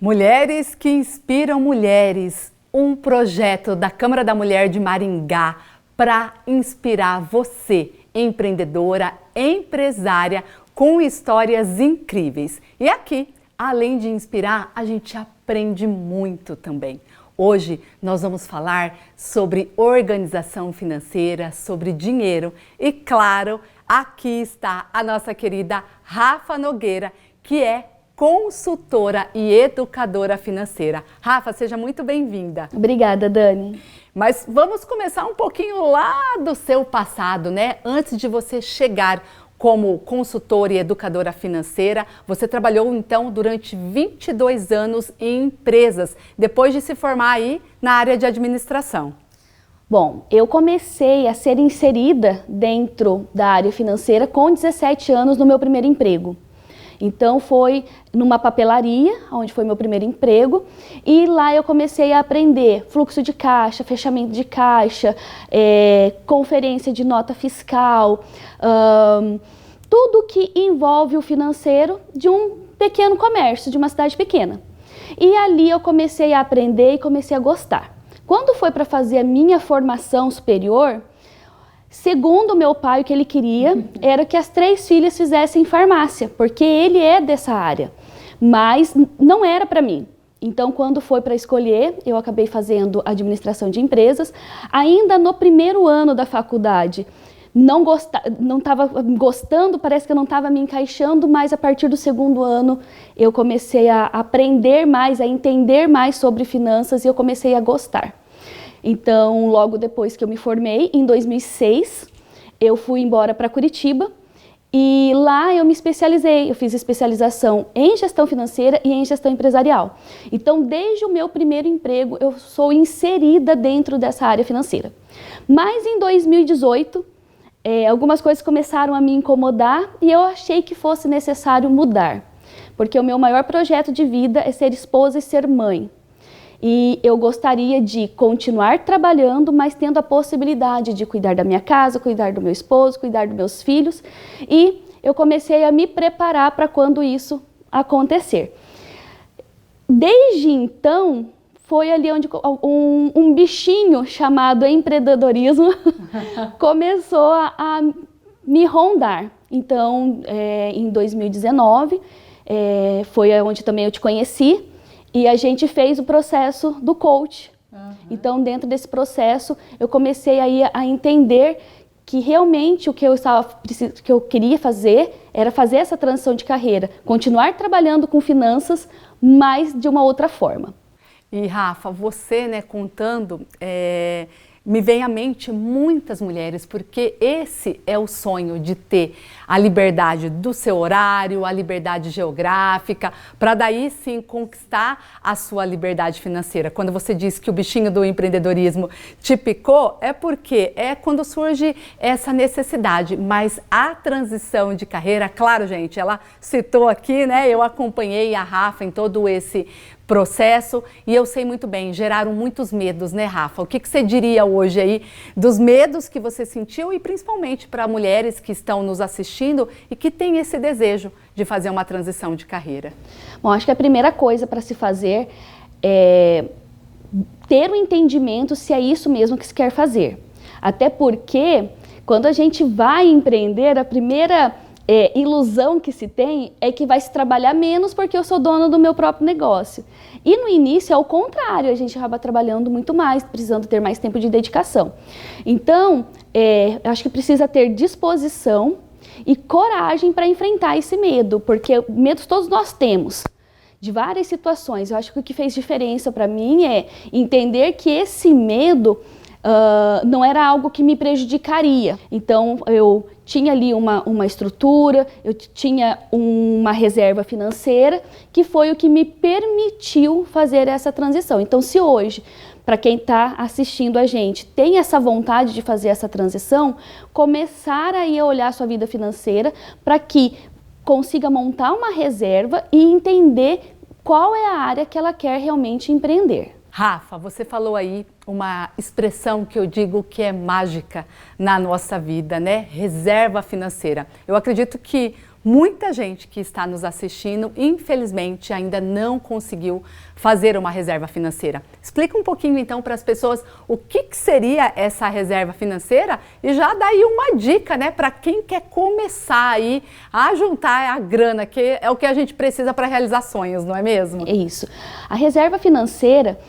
Mulheres que inspiram mulheres, um projeto da Câmara da Mulher de Maringá para inspirar você, empreendedora, empresária, com histórias incríveis. E aqui, além de inspirar, a gente aprende muito também. Hoje nós vamos falar sobre organização financeira, sobre dinheiro e, claro, aqui está a nossa querida Rafa Nogueira, que é consultora e educadora financeira. Rafa, seja muito bem-vinda. Obrigada, Dani. Mas vamos começar um pouquinho lá do seu passado, né? Antes de você chegar como consultora e educadora financeira, você trabalhou então durante 22 anos em empresas, depois de se formar aí na área de administração. Bom, eu comecei a ser inserida dentro da área financeira com 17 anos no meu primeiro emprego. Então foi numa papelaria, onde foi meu primeiro emprego, e lá eu comecei a aprender fluxo de caixa, fechamento de caixa, conferência de nota fiscal, tudo que envolve o financeiro de um pequeno comércio, de uma cidade pequena. E ali eu comecei a aprender e comecei a gostar. Quando foi para fazer a minha formação superior, segundo meu pai, o que ele queria era que as 3 filhas fizessem farmácia, porque ele é dessa área, mas não era para mim. Então, quando foi para escolher, eu acabei fazendo administração de empresas. Ainda no primeiro ano da faculdade, não estava gostando, parece que eu não estava me encaixando, mas a partir do segundo ano eu comecei a aprender mais, a entender mais sobre finanças e eu comecei a gostar. Então, logo depois que eu me formei, em 2006, eu fui embora para Curitiba e lá eu me especializei. Eu fiz especialização em gestão financeira e em gestão empresarial. Então, desde o meu primeiro emprego, eu sou inserida dentro dessa área financeira. Mas em 2018, algumas coisas começaram a me incomodar e eu achei que fosse necessário mudar. Porque o meu maior projeto de vida é ser esposa e ser mãe. E eu gostaria de continuar trabalhando, mas tendo a possibilidade de cuidar da minha casa, cuidar do meu esposo, cuidar dos meus filhos. E eu comecei a me preparar para quando isso acontecer. Desde então, foi ali onde um bichinho chamado empreendedorismo começou a me rondar. Então, em 2019, foi onde também eu te conheci. E a gente fez o processo do coach. Então, dentro desse processo, eu comecei aí a entender que realmente o que eu queria fazer era fazer essa transição de carreira, continuar trabalhando com finanças, mas de uma outra forma. E Rafa, você, né, contando, me vem à mente muitas mulheres, porque esse é o sonho de ter a liberdade do seu horário, a liberdade geográfica, para daí sim conquistar a sua liberdade financeira. Quando você diz que o bichinho do empreendedorismo te picou, é porque é quando surge essa necessidade, mas a transição de carreira, claro, gente, ela citou aqui, né, eu acompanhei a Rafa em todo esse processo e eu sei muito bem, geraram muitos medos, né, Rafa? O que você diria hoje aí dos medos que você sentiu e principalmente para mulheres que estão nos assistindo e que têm esse desejo de fazer uma transição de carreira? Bom, acho que a primeira coisa para se fazer é ter um entendimento se é isso mesmo que se quer fazer. Até porque quando a gente vai empreender, a primeira ilusão que se tem é que vai se trabalhar menos porque eu sou dona do meu próprio negócio. E no início é o contrário, a gente acaba trabalhando muito mais, precisando ter mais tempo de dedicação. Então, acho que precisa ter disposição e coragem para enfrentar esse medo, porque medos todos nós temos, de várias situações. Eu acho que o que fez diferença para mim é entender que esse medo não era algo que me prejudicaria. Então, eu tinha ali uma estrutura, eu tinha uma reserva financeira, que foi o que me permitiu fazer essa transição. Então, se hoje, para quem está assistindo a gente, tem essa vontade de fazer essa transição, começar aí a olhar a sua vida financeira para que consiga montar uma reserva e entender qual é a área que ela quer realmente empreender. Rafa, você falou aí uma expressão que eu digo que é mágica na nossa vida, né? Reserva financeira. Eu acredito que Muita gente que está nos assistindo, infelizmente, ainda não conseguiu fazer uma reserva financeira. Explica um pouquinho então para as pessoas o que seria essa reserva financeira e já dá aí uma dica, né, para quem quer começar aí a juntar a grana, que é o que a gente precisa para realizar sonhos, não é mesmo? É isso. A reserva financeira,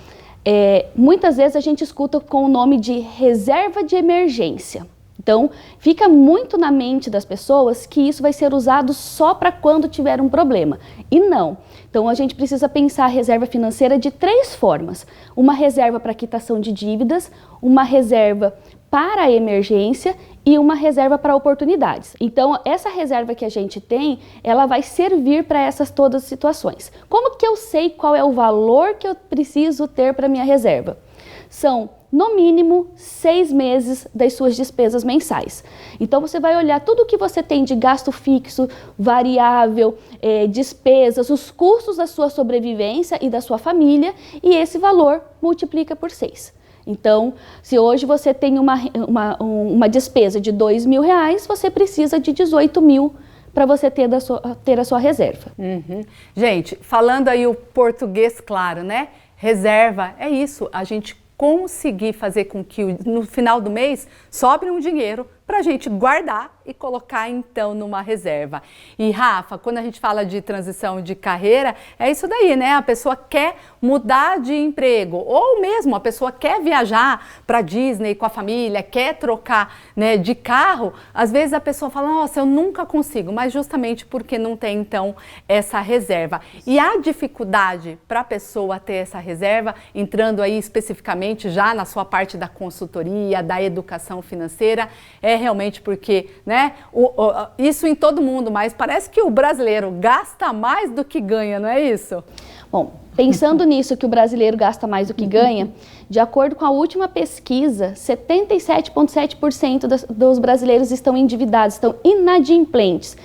muitas vezes a gente escuta com o nome de reserva de emergência. Então, fica muito na mente das pessoas que isso vai ser usado só para quando tiver um problema. E não. Então, a gente precisa pensar a reserva financeira de 3 formas. Uma reserva para quitação de dívidas, uma reserva para a emergência e uma reserva para oportunidades. Então, essa reserva que a gente tem, ela vai servir para essas todas as situações. Como que eu sei qual é o valor que eu preciso ter para minha reserva? São, no mínimo, 6 meses das suas despesas mensais. Então, você vai olhar tudo que você tem de gasto fixo, variável, despesas, os custos da sua sobrevivência e da sua família, e esse valor multiplica por 6. Então, se hoje você tem uma despesa de R$2.000, você precisa de 18 mil para você ter a sua reserva. Gente, falando aí o português claro, né? Reserva é isso, a gente conseguir fazer com que no final do mês sobre um dinheiro para a gente guardar e colocar então numa reserva. E Rafa, quando a gente fala de transição de carreira, é isso daí, né? A pessoa quer mudar de emprego ou mesmo a pessoa quer viajar para Disney com a família, quer trocar, né, de carro. Às vezes a pessoa fala, nossa, eu nunca consigo, mas justamente porque não tem então essa reserva. E a dificuldade para a pessoa ter essa reserva, entrando aí especificamente já na sua parte da consultoria, da educação financeira, é realmente porque, né, isso em todo mundo, mas parece que o brasileiro gasta mais do que ganha, não é isso? Bom, pensando nisso que o brasileiro gasta mais do que ganha, de acordo com a última pesquisa, 77,7% dos brasileiros estão endividados, estão inadimplentes,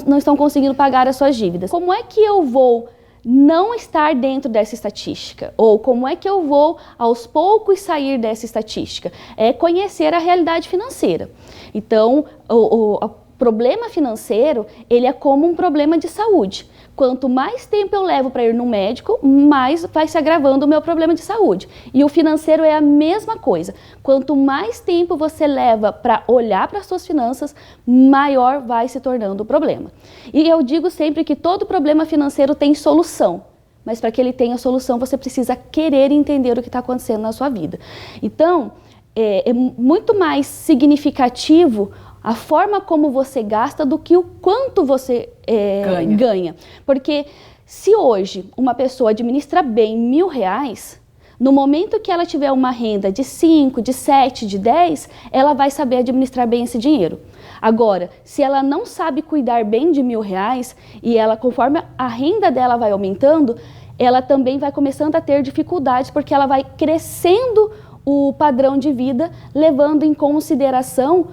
não estão conseguindo pagar as suas dívidas. Como é que eu vou não estar dentro dessa estatística? Ou como é que eu vou aos poucos sair dessa estatística? É conhecer a realidade financeira. Então, o problema financeiro, ele é como um problema de saúde. Quanto mais tempo eu levo para ir no médico, mais vai se agravando o meu problema de saúde. E o financeiro é a mesma coisa. Quanto mais tempo você leva para olhar para as suas finanças, maior vai se tornando o problema. E eu digo sempre que todo problema financeiro tem solução. Mas para que ele tenha solução, você precisa querer entender o que está acontecendo na sua vida. Então, é muito mais significativo a forma como você gasta do que o quanto você ganha. Porque se hoje uma pessoa administra bem R$1.000, no momento que ela tiver uma renda de 5, de 7, de 10, ela vai saber administrar bem esse dinheiro. Agora, se ela não sabe cuidar bem de R$1.000 e ela, conforme a renda dela vai aumentando, ela também vai começando a ter dificuldades porque ela vai crescendo o padrão de vida, levando em consideração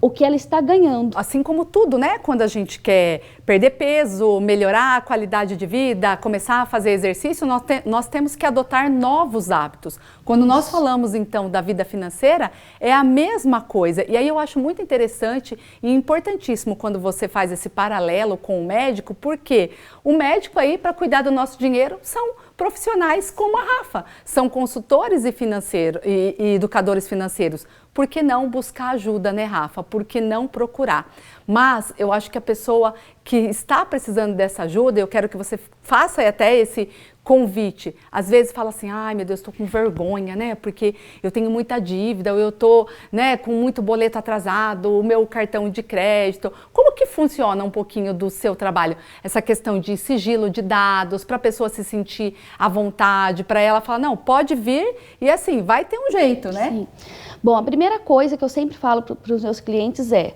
o que ela está ganhando. Assim como tudo, né? Quando a gente quer perder peso, melhorar a qualidade de vida, começar a fazer exercício, nós temos que adotar novos hábitos. Quando nós falamos, então, da vida financeira, é a mesma coisa. E aí eu acho muito interessante e importantíssimo quando você faz esse paralelo com o médico, porque o médico aí, para cuidar do nosso dinheiro, são profissionais como a Rafa, são consultores e educadores financeiros. Por que não buscar ajuda, né, Rafa? Por que não procurar? Mas eu acho que a pessoa que está precisando dessa ajuda, eu quero que você faça até esse convite. Às vezes fala assim, ai meu Deus, estou com vergonha, né? Porque eu tenho muita dívida, ou eu estou, né, com muito boleto atrasado, o meu cartão de crédito. Como que funciona um pouquinho do seu trabalho? Essa questão de sigilo de dados, para a pessoa se sentir à vontade, para ela falar, não, pode vir e assim, vai ter um jeito, né? Sim. Bom, a primeira coisa que eu sempre falo para os meus clientes é,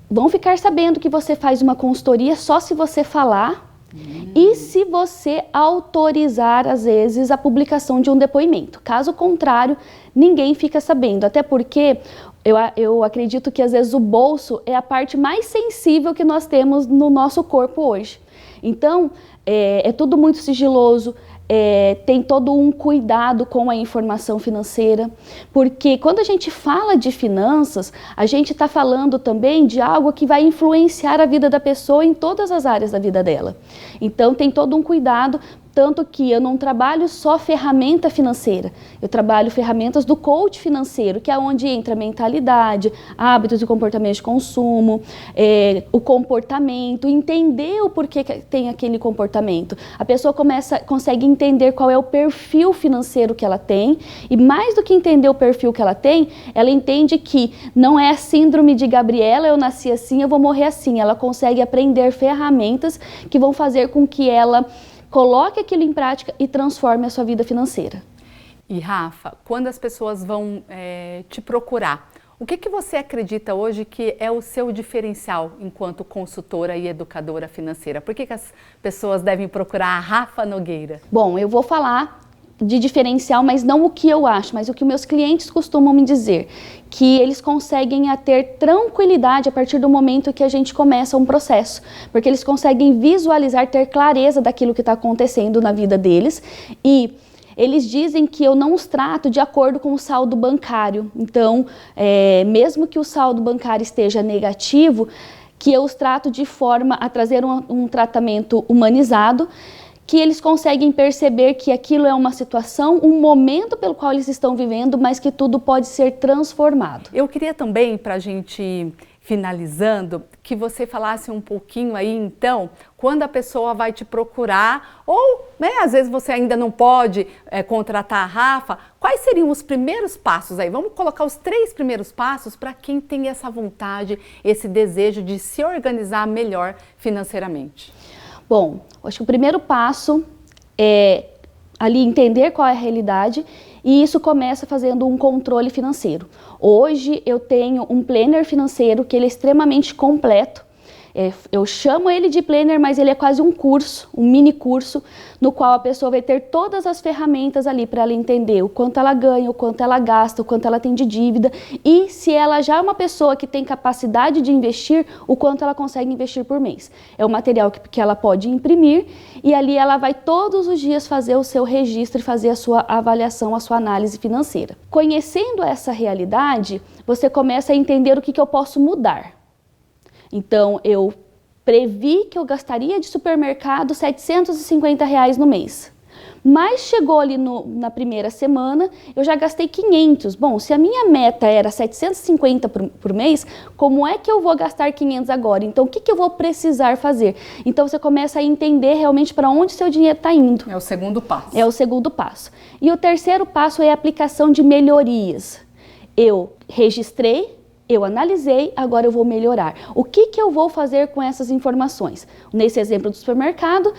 vão ficar sabendo que você faz uma consultoria só se você falar e se você autorizar, às vezes, a publicação de um depoimento. Caso contrário, ninguém fica sabendo, até porque eu acredito que, às vezes, o bolso é a parte mais sensível que nós temos no nosso corpo hoje. Então, é tudo muito sigiloso, tem todo um cuidado com a informação financeira, porque quando a gente fala de finanças, a gente está falando também de algo que vai influenciar a vida da pessoa em todas as áreas da vida dela. Então tem todo um cuidado, tanto que eu não trabalho só ferramenta financeira, eu trabalho ferramentas do coach financeiro, que é onde entra a mentalidade, hábitos e comportamentos de consumo, o comportamento, entender o porquê que tem aquele comportamento. A pessoa consegue entender qual é o perfil financeiro que ela tem, e mais do que entender o perfil que ela tem, ela entende que não é a síndrome de Gabriela, eu nasci assim, eu vou morrer assim. Ela consegue aprender ferramentas que vão fazer com que ela coloque aquilo em prática e transforme a sua vida financeira. E Rafa, quando as pessoas vão te procurar, o que você acredita hoje que é o seu diferencial enquanto consultora e educadora financeira? Por que as pessoas devem procurar a Rafa Nogueira? Bom, eu vou falar de diferencial, mas não o que eu acho, mas o que meus clientes costumam me dizer, que eles conseguem ter tranquilidade a partir do momento que a gente começa um processo, porque eles conseguem visualizar, ter clareza daquilo que está acontecendo na vida deles, e eles dizem que eu não os trato de acordo com o saldo bancário. Então, mesmo que o saldo bancário esteja negativo, que eu os trato de forma a trazer um tratamento humanizado, que eles conseguem perceber que aquilo é uma situação, um momento pelo qual eles estão vivendo, mas que tudo pode ser transformado. Eu queria também, para a gente finalizando, que você falasse um pouquinho aí, então, quando a pessoa vai te procurar, ou às vezes você ainda não pode contratar a Rafa, quais seriam os primeiros passos aí? Vamos colocar os 3 primeiros passos para quem tem essa vontade, esse desejo de se organizar melhor financeiramente. Bom, acho que o primeiro passo é ali entender qual é a realidade, e isso começa fazendo um controle financeiro. Hoje eu tenho um planner financeiro que ele é extremamente completo. Eu chamo ele de planner, mas ele é quase um curso, um mini curso, no qual a pessoa vai ter todas as ferramentas ali para ela entender o quanto ela ganha, o quanto ela gasta, o quanto ela tem de dívida, e se ela já é uma pessoa que tem capacidade de investir, o quanto ela consegue investir por mês. É um material que ela pode imprimir, e ali ela vai todos os dias fazer o seu registro e fazer a sua avaliação, a sua análise financeira. Conhecendo essa realidade, você começa a entender o que eu posso mudar. Então, eu previ que eu gastaria de supermercado R$750 no mês. Mas chegou ali na primeira semana, eu já gastei 500. Bom, se a minha meta era 750 por mês, como é que eu vou gastar 500 agora? Então, o que eu vou precisar fazer? Então, você começa a entender realmente para onde seu dinheiro está indo. É o segundo passo. É o segundo passo. E o terceiro passo é a aplicação de melhorias. Eu registrei, eu analisei, agora eu vou melhorar. O que eu vou fazer com essas informações? Nesse exemplo do supermercado,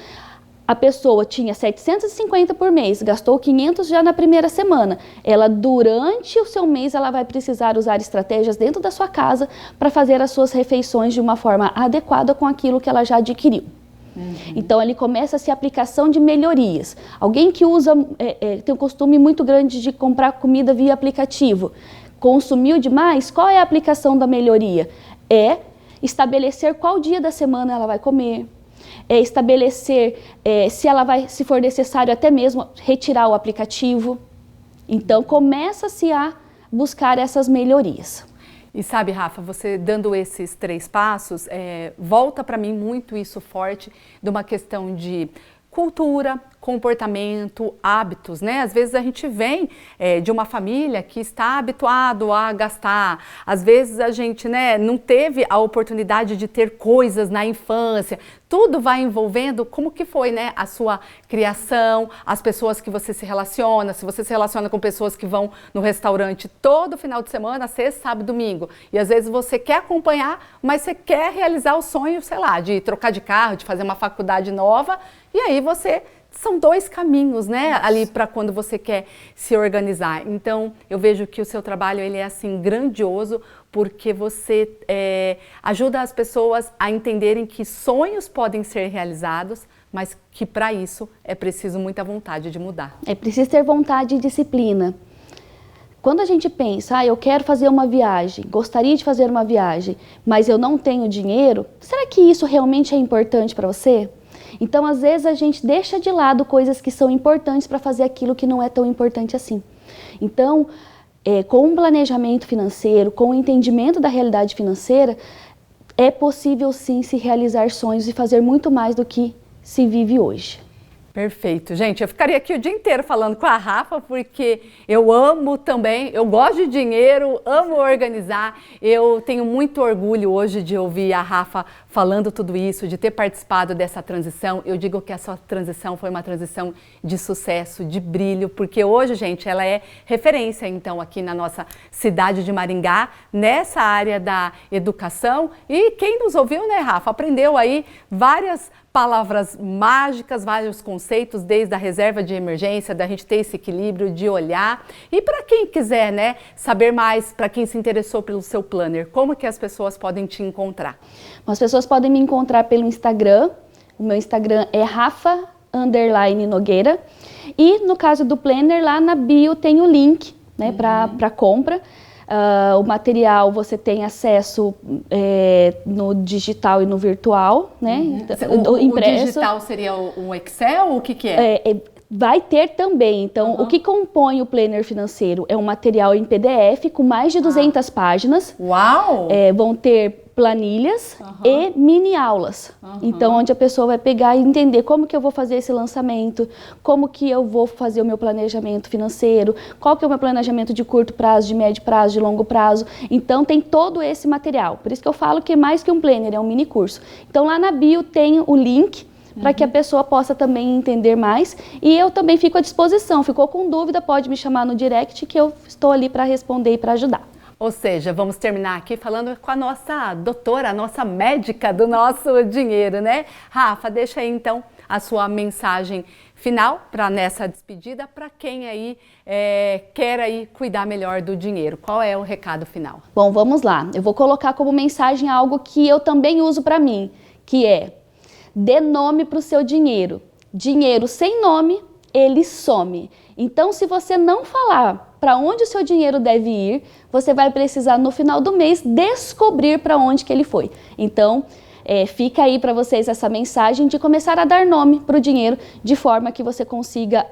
a pessoa tinha 750 por mês, gastou 500 já na primeira semana. Ela, durante o seu mês, ela vai precisar usar estratégias dentro da sua casa para fazer as suas refeições de uma forma adequada com aquilo que ela já adquiriu. Então, ali começa-se a aplicação de melhorias. Alguém que usa, tem um costume muito grande de comprar comida via aplicativo, consumiu demais, qual é a aplicação da melhoria? É estabelecer qual dia da semana ela vai comer, é estabelecer se for necessário até mesmo retirar o aplicativo. Então começa-se a buscar essas melhorias. E sabe, Rafa, você dando esses 3 passos, volta para mim muito isso forte de uma questão de cultura, comportamento, hábitos, né? Às vezes a gente vem de uma família que está habituado a gastar, às vezes a gente, não teve a oportunidade de ter coisas na infância, tudo vai envolvendo como que foi, a sua criação, as pessoas que você se relaciona, se você se relaciona com pessoas que vão no restaurante todo final de semana, sexta, sábado, domingo, e às vezes você quer acompanhar, mas você quer realizar o sonho, sei lá, de trocar de carro, de fazer uma faculdade nova, e aí são 2 caminhos, ali para quando você quer se organizar. Então, eu vejo que o seu trabalho ele é assim grandioso, porque você ajuda as pessoas a entenderem que sonhos podem ser realizados, mas que para isso é preciso muita vontade de mudar. É preciso ter vontade e disciplina. Quando a gente pensa, eu quero fazer uma viagem, gostaria de fazer uma viagem, mas eu não tenho dinheiro, será que isso realmente é importante para você? Então, às vezes, a gente deixa de lado coisas que são importantes para fazer aquilo que não é tão importante assim. Então, com um planejamento financeiro, com o entendimento da realidade financeira, é possível sim se realizar sonhos e fazer muito mais do que se vive hoje. Perfeito. Gente, eu ficaria aqui o dia inteiro falando com a Rafa, porque eu amo também, eu gosto de dinheiro, amo organizar. Eu tenho muito orgulho hoje de ouvir a Rafa falando tudo isso, de ter participado dessa transição. Eu digo que essa transição foi uma transição de sucesso, de brilho, porque hoje, gente, ela é referência, então, aqui na nossa cidade de Maringá, nessa área da educação. E quem nos ouviu, né, Rafa, aprendeu aí várias palavras mágicas, vários conceitos, desde a reserva de emergência, da gente ter esse equilíbrio, de olhar. E para quem quiser, né, saber mais, para quem se interessou pelo seu planner, como que as pessoas podem te encontrar? As pessoas podem me encontrar pelo Instagram. O meu Instagram é Rafa_Nogueira. E no caso do planner, lá na bio tem o link, né, para compra. O material você tem acesso no digital e no virtual, né? O digital seria o Excel? O que é? Vai ter também. Então, o que compõe o planner financeiro é um material em PDF com mais de 200 páginas. Uau! Vão ter planilhas e mini aulas. Então, onde a pessoa vai pegar e entender como que eu vou fazer esse lançamento, como que eu vou fazer o meu planejamento financeiro, qual que é o meu planejamento de curto prazo, de médio prazo, de longo prazo. Então, tem todo esse material. Por isso que eu falo que é mais que um planner, é um mini curso. Então, lá na bio tem o link para que a pessoa possa também entender mais. E eu também fico à disposição. Ficou com dúvida, pode me chamar no direct que eu estou ali para responder e para ajudar. Ou seja, vamos terminar aqui falando com a nossa doutora, a nossa médica do nosso dinheiro, né? Rafa, deixa aí então a sua mensagem final para nessa despedida, para quem aí quer aí cuidar melhor do dinheiro. Qual é o recado final? Bom, vamos lá. Eu vou colocar como mensagem algo que eu também uso para mim, que é: dê nome para o seu dinheiro. Dinheiro sem nome, ele some. Então, se você não falar para onde o seu dinheiro deve ir, você vai precisar no final do mês descobrir para onde que ele foi. Então, fica aí para vocês essa mensagem de começar a dar nome para o dinheiro, de forma que você consiga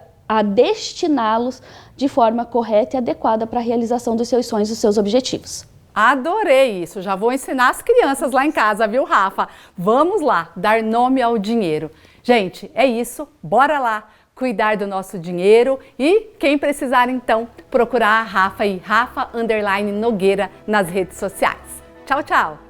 destiná-los de forma correta e adequada para a realização dos seus sonhos e dos seus objetivos. Adorei isso, já vou ensinar as crianças lá em casa, viu, Rafa? Vamos lá, dar nome ao dinheiro. Gente, é isso, bora lá cuidar do nosso dinheiro e quem precisar então procurar a Rafa aí, Rafa_Nogueira nas redes sociais. Tchau, tchau!